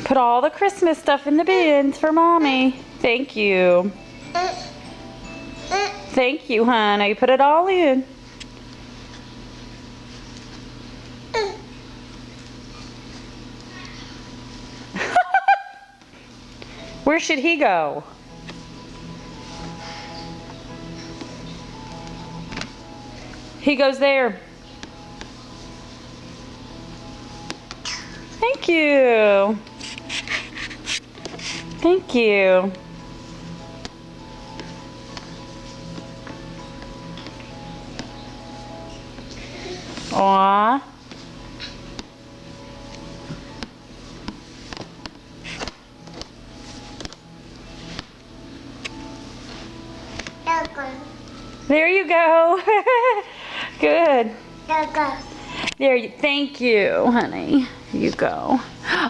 Put all the Christmas stuff in the bins for Mommy. Thank you. Thank you, honey. Put it all in. Where should he go? He goes there. Thank you. Thank you. Aww. There you go. Good. There you, thank you, honey. You go.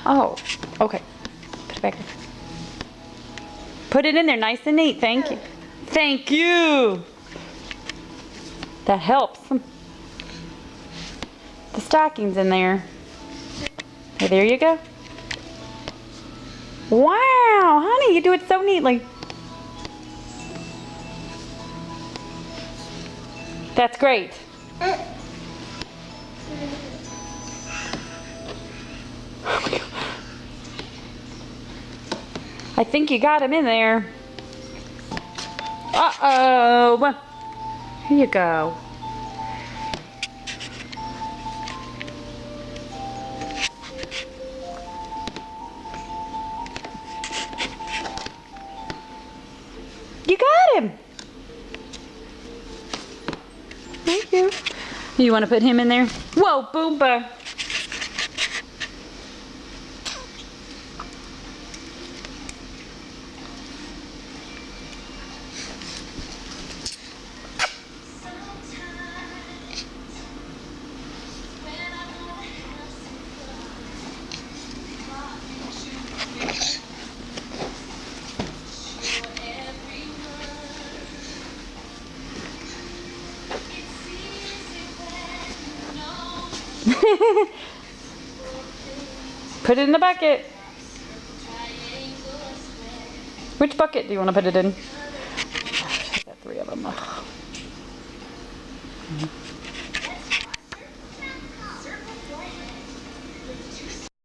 Oh, okay. Put it back there. Put it in there nice and neat. Thank you. Thank you. That helps. The stocking's in there. Okay, there you go. Wow, honey, you do it so neatly. That's great. I think you got him in there. Uh-oh. Here you go. You got him. Thank you. You want to put him in there? Whoa, Boomba. Put it in the bucket. Which bucket do you want to put it in? I've got 3 of them.